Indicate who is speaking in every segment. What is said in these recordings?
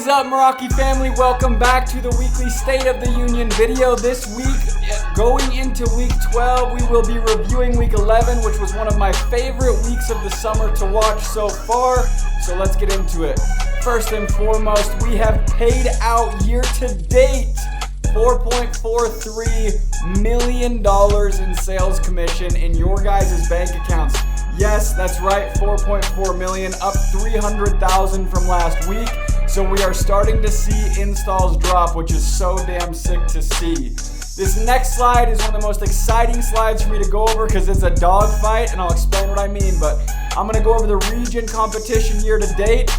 Speaker 1: up, Meraki family? Welcome back to the weekly State of the Union video. This week, going into week 12, we will be reviewing week 11, which was one of my favorite weeks of the summer to watch so far. So let's get into it. First and foremost, we have paid out year to date $4.43 million in sales commission in your guys' bank accounts. Yes, that's right, 4.4 million, up 300,000 from last week. So we are starting to see installs drop, which is so damn sick to see. This next slide is one of the most exciting slides for me to go over because it's a dog fight, and I'll explain what I mean. But I'm gonna go over the region competition year to date.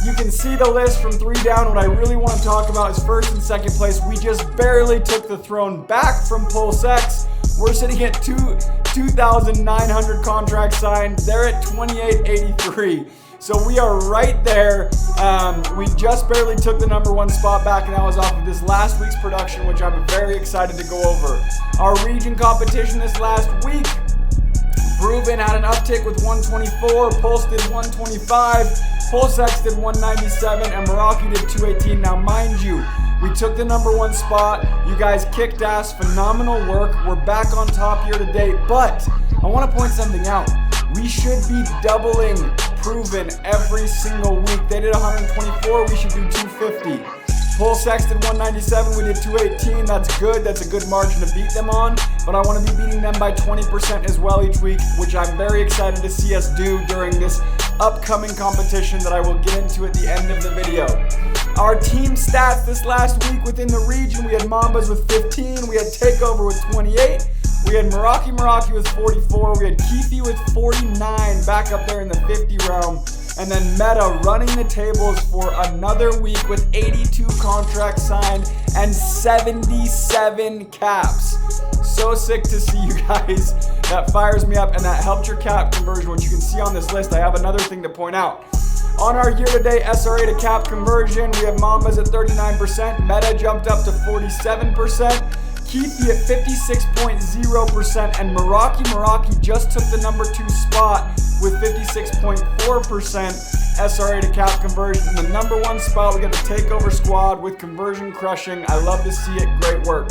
Speaker 1: You can see the list from 3 down. What I really want to talk about is first and second place. We just barely took the throne back from PulseX. We're sitting at 2,900 contracts signed. They're at 2,883. So we are right there. We just barely took the #1 spot back, and that was off of this last week's production, which I'm very excited to go over. Our region competition this last week, Proven had an uptick with 124, Pulse did 125, PulseX did 197, and Meraki did 218. Now mind you, we took the #1 spot. You guys kicked ass, phenomenal work. We're back on top year to date, but I want to point something out. We should be doubling Proven every single week. They did 124, we should do 250. PulseX did 197, we did 218. That's good, that's a good margin to beat them on, but I want to be beating them by 20% as well each week, which I'm very excited to see us do during this upcoming competition that I will get into at the end of the video. Our team stats this last week within the region, we had Mambas with 15, we had Takeover with 28, we had Meraki with 44, we had Keefe with 49, back up there in the 50 realm, and then Meta running the tables for another week with 82 contracts signed and 77 caps. So sick to see you guys. That fires me up, and that helped your cap conversion, which you can see on this list. I have another thing to point out. On our year-to-date SRA to cap conversion, we have Mambas at 39%, Meta jumped up to 47%, Keefe at 56.0%, and Meraki just took the #2 spot with 56.4% SRA to cap conversion. In the #1 spot, we got the Takeover squad with conversion crushing. I love to see it, great work.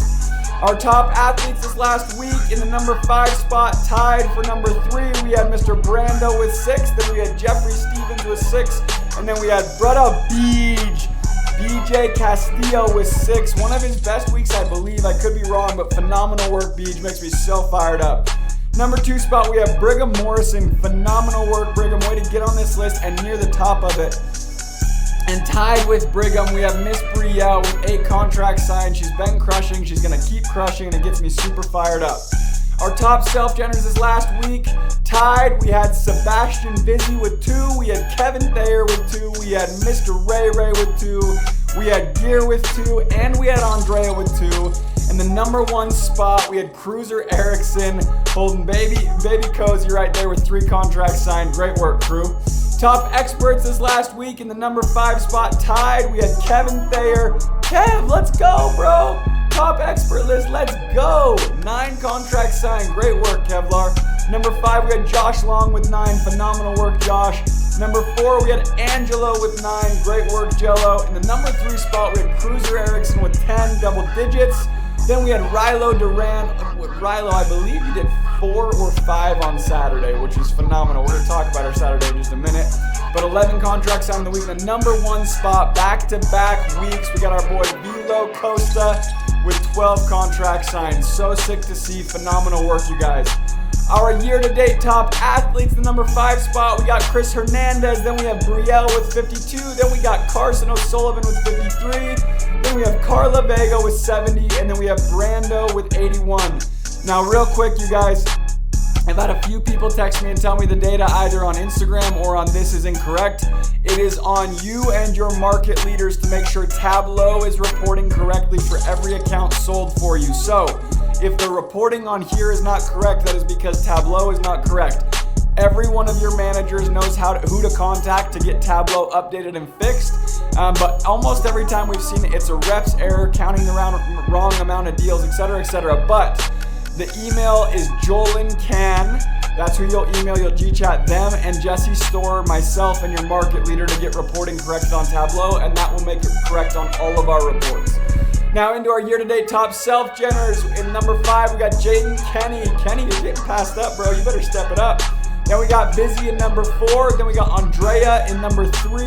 Speaker 1: Our top athletes this last week, in the #5 spot, tied for #3, we had Mr. Brando with 6, then we had Jeffrey Stevens with 6, and then we had Brutta BJ Castillo with 6. One of his best weeks, I believe. I could be wrong, but phenomenal work, BJ. Makes me so fired up. #2 spot, we have Brigham Morrison. Phenomenal work, Brigham. Way to get on this list and near the top of it. And tied with Brigham, we have Miss Brielle with 8 contracts signed. She's been crushing. She's going to keep crushing, and it gets me super fired up. Our top self-generators this last week, tied, we had Sebastian Vizzi with 2, we had Kevin Thayer with 2, we had Mr. Ray with 2, we had Gear with 2, and we had Andrea with 2. In the #1 spot, we had Cruiser Erickson holding baby cozy right there with 3 contracts signed. Great work, crew. Top experts this last week, in the #5 spot, tied, we had Kevin Thayer. Kev, let's go, bro. Top expert list, let's go. 9 contracts signed. Great work, Kevlar. #5, we had Josh Long with 9. Phenomenal work, Josh. #4, we had Angelo with 9. Great work, Jello. In the #3 spot, we had Cruiser Erickson with 10, double digits. Then we had Rilo Duran. Rilo, I believe he did 4 or 5 on Saturday, which is phenomenal. We're going to talk about our Saturday in just a minute. But 11 contracts on the week. The #1 spot, back-to-back weeks. We got our boy Vilo Costa with 12 contracts signed. So sick to see. Phenomenal work, you guys. Our year-to-date top athletes, the #5 spot, we got Chris Hernandez, then we have Brielle with 52, then we got Carson O'Sullivan with 53, then we have Carla Vega with 70, and then we have Brando with 81. Now, real quick, you guys, I've had a few people text me and tell me the data either on Instagram or on this is incorrect. It is on you and your market leaders to make sure Tableau is reporting correctly for every account sold for you. So, if the reporting on here is not correct, that is because Tableau is not correct. Every one of your managers knows who to contact to get Tableau updated and fixed. But almost every time we've seen it, it's a rep's error, counting the wrong amount of deals, etc., etc. But The email is JolinCan. That's who you'll email. You'll G-chat them and Jesse Store, myself, and your market leader to get reporting corrected on Tableau, and that will make it correct on all of our reports. Now into our year-to-date top self-generators. In number 5, we got Jaden Kenny. Kenny, you're getting passed up, bro. You better step it up. Then we got Busy in number 4. Then we got Andrea in number 3.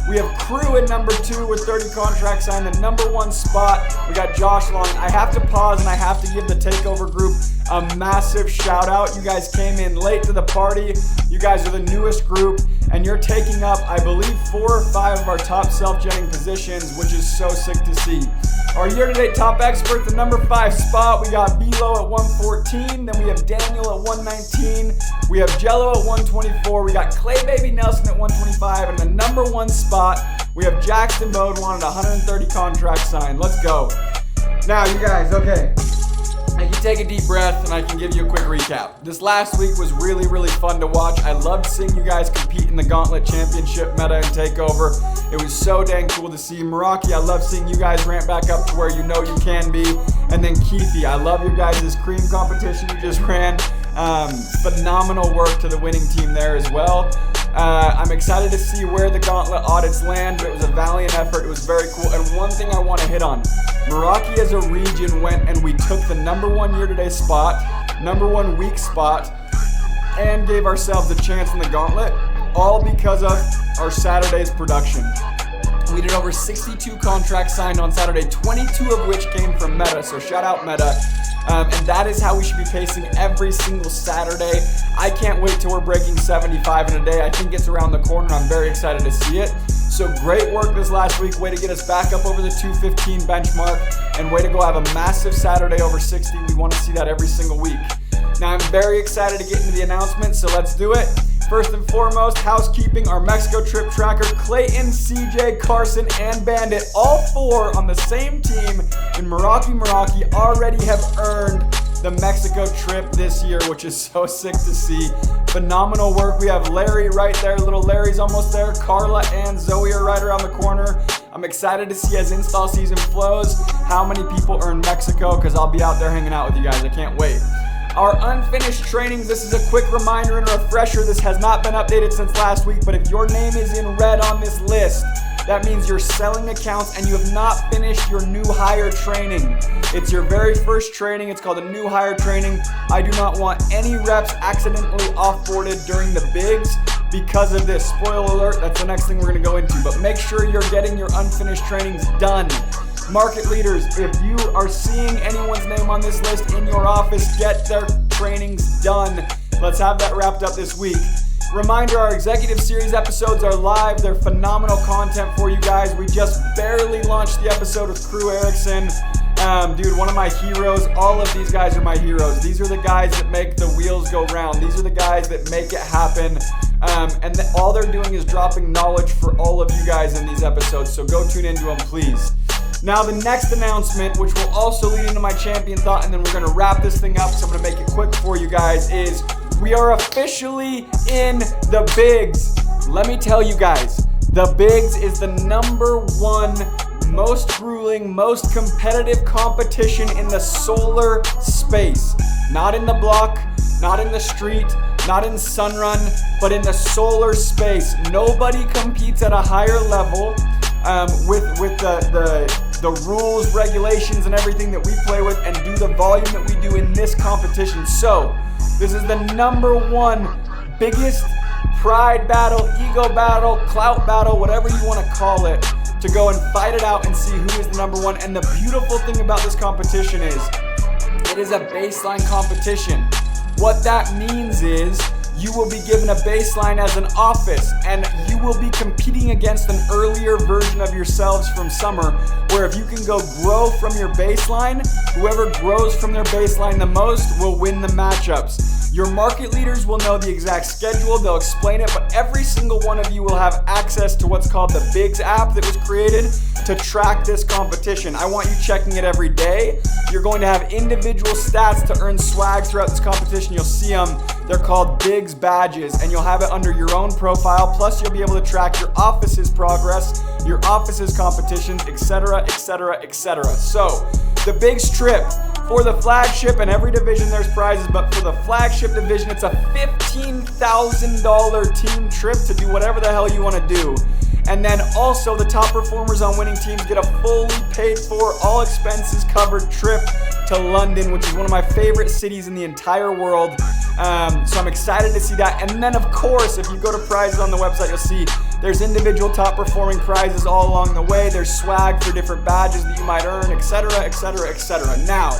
Speaker 1: We have Crew in number 2 with 30 contracts signed. The number 1 spot, we got Josh Long. I have to pause and I have to give the Takeover group a massive shout out. You guys came in late to the party. You guys are the newest group and you're taking up, I believe, 4 or 5 of our top self-genning positions, which is so sick to see. Our year-to-date top expert, the number 5 spot, we got Bilo at 114. Then we have Daniel at 119. We have Jello at 124. We got Clay Baby Nelson at 125. And the number 1 spot, we have Jackson Bode wanted 130 contracts signed. Let's go. Now, you guys, okay. I can take a deep breath and I can give you a quick recap. This last week was really, really fun to watch. I loved seeing you guys compete in the Gauntlet Championship meta and Takeover. It was so dang cool to see. Meraki, I love seeing you guys ramp back up to where you know you can be. And then Keithy, I love your guys' cream competition you just ran. Phenomenal work to the winning team there as well. I'm excited to see where the Gauntlet audits land, but it was a valiant effort. It was very cool. And one thing I want to hit on, Meraki as a region went and we took the number 1 year-to-date spot, number 1 week spot, and gave ourselves a chance in the Gauntlet, all because of our Saturday's production. We did over 62 contracts signed on Saturday, 22 of which came from Meta, so shout out Meta. And that is how we should be pacing every single Saturday. I can't wait till we're breaking 75 in a day. I think it's around the corner. I'm very excited to see it. So great work this last week. Way to get us back up over the 215 benchmark. And way to go have a massive Saturday over 60. We want to see that every single week. Now I'm very excited to get into the announcements, so let's do it. First and foremost, housekeeping, our Mexico trip tracker, Clayton, CJ, Carson, and Bandit, all 4 on the same team in Meraki already have earned the Mexico trip this year, which is so sick to see. Phenomenal work. We have Larry right there. Little Larry's almost there. Carla and Zoe are right around the corner. I'm excited to see as install season flows how many people earn Mexico, because I'll be out there hanging out with you guys. I can't wait. Our unfinished trainings, this is a quick reminder and refresher. This has not been updated since last week, but if your name is in red on this list, that means you're selling accounts and you have not finished your new hire training. It's your very first training. It's called a new hire training. I do not want any reps accidentally offboarded during the bigs because of this. Spoiler alert, that's the next thing we're gonna go into, but make sure you're getting your unfinished trainings done. Market leaders, if you are seeing anyone's name on this list in your office, get their trainings done. Let's have that wrapped up this week. Reminder, our executive series episodes are live. They're phenomenal content for you guys. We just barely launched the episode with Crew Erickson. Dude, one of my heroes. All of these guys are my heroes. These are the guys that make the wheels go round. These are the guys that make it happen. And all they're doing is dropping knowledge for all of you guys in these episodes. So go tune into them, please. Now the next announcement, which will also lead into my champion thought, and then we're gonna wrap this thing up, so I'm gonna make it quick for you guys, is we are officially in the bigs. Let me tell you guys, the bigs is the number 1 most grueling, most competitive competition in the solar space. Not in the block, not in the street, not in Sunrun, but in the solar space. Nobody competes at a higher level with the rules, regulations, and everything that we play with and do the volume that we do in this competition. So, this is the number 1 biggest pride battle, ego battle, clout battle, whatever you want to call it, to go and fight it out and see who is the number 1. And the beautiful thing about this competition is it is a baseline competition. What that means is you will be given a baseline as an office, and you will be competing against an earlier version of yourselves from summer, where if you can go grow from your baseline, whoever grows from their baseline the most will win the matchups. Your market leaders will know the exact schedule, they'll explain it, but every single one of you will have access to what's called the Bigs app that was created to track this competition. I want you checking it every day. You're going to have individual stats to earn swag throughout this competition. You'll see them. They're called Bigs badges, and you'll have it under your own profile. Plus, you'll be able able to track your office's progress, your office's competitions, etc., etc., etc. So, the Bigs trip. For the flagship, and every division there's prizes, but for the flagship division, it's a $15,000 team trip to do whatever the hell you want to do. And then also the top performers on winning teams get a fully paid for, all expenses covered trip to London, which is one of my favorite cities in the entire world. So I'm excited to see that. And then of course, if you go to prizes on the website, you'll see there's individual top performing prizes all along the way. There's swag for different badges that you might earn, etc., etc., etc. Now,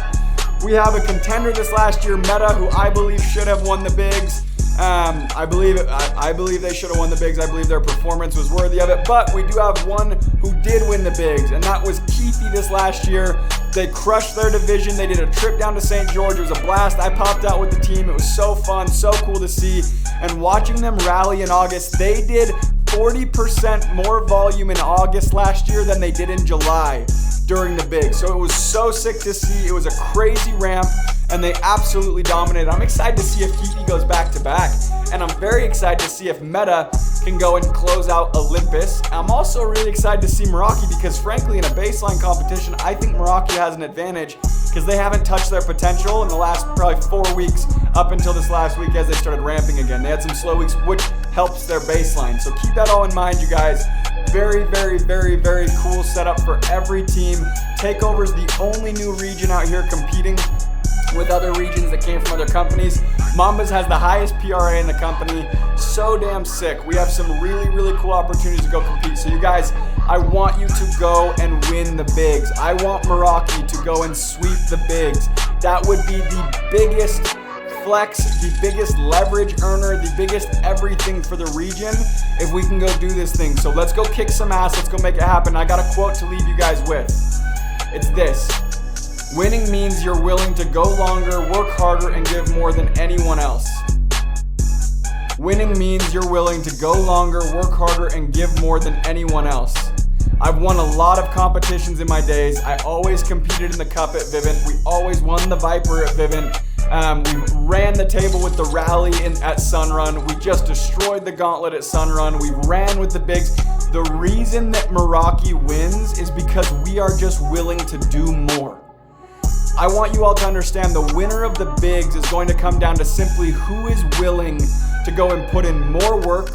Speaker 1: we have a contender this last year, Meta, who I believe should have won the Bigs. I believe they should have won the Bigs. I believe their performance was worthy of it. But we do have one who did win the Bigs, and that was Keithy this last year. They crushed their division. They did a trip down to St. George. It was a blast. I popped out with the team. It was so fun, so cool to see. And watching them rally in August, they did 40% more volume in August last year than they did in July during the Bigs. So it was so sick to see. It was a crazy ramp, and they absolutely dominated. I'm excited to see if Keithy goes back to back, and I'm very excited to see if Meta can go and close out Olympus. I'm also really excited to see Meraki because frankly, in a baseline competition, I think Meraki has an advantage because they haven't touched their potential in the last probably 4 weeks up until this last week as they started ramping again. They had some slow weeks, which helps their baseline. So keep that all in mind, you guys. Very, very, very, very cool setup for every team. Takeover's the only new region out here competing with other regions that came from other companies. Mambas has the highest PRA in the company. So damn sick. We have some really, really cool opportunities to go compete. So you guys, I want you to go and win the Bigs. I want Meraki to go and sweep the Bigs. That would be the biggest flex, the biggest leverage earner, the biggest everything for the region if we can go do this thing. So let's go kick some ass. Let's go make it happen. I got a quote to leave you guys with. It's this. Winning means you're willing to go longer, work harder, and give more than anyone else. Winning means you're willing to go longer, work harder, and give more than anyone else. I've won a lot of competitions in my days. I always competed in the Cup at Vivint. We always won the Viper at Vivint. We ran the table with the rally at Sunrun. We just destroyed the gauntlet at Sunrun. We ran with the Bigs. The reason that Meraki wins is because we are just willing to do more. I want you all to understand the winner of the Bigs is going to come down to simply who is willing to go and put in more work,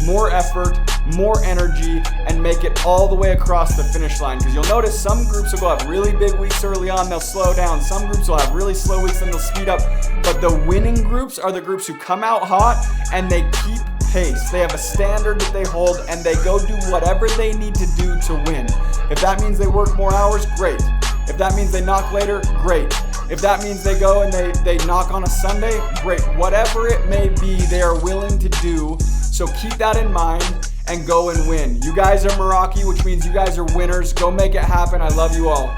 Speaker 1: more effort, more energy, and make it all the way across the finish line. Because you'll notice some groups will go have really big weeks early on, they'll slow down. Some groups will have really slow weeks and they'll speed up. But the winning groups are the groups who come out hot and they keep pace. They have a standard that they hold and they go do whatever they need to do to win. If that means they work more hours, great. If that means they knock later, great. If that means they go and they knock on a Sunday, great. Whatever it may be, they are willing to do. So keep that in mind and go and win. You guys are Meraki, which means you guys are winners. Go make it happen. I love you all.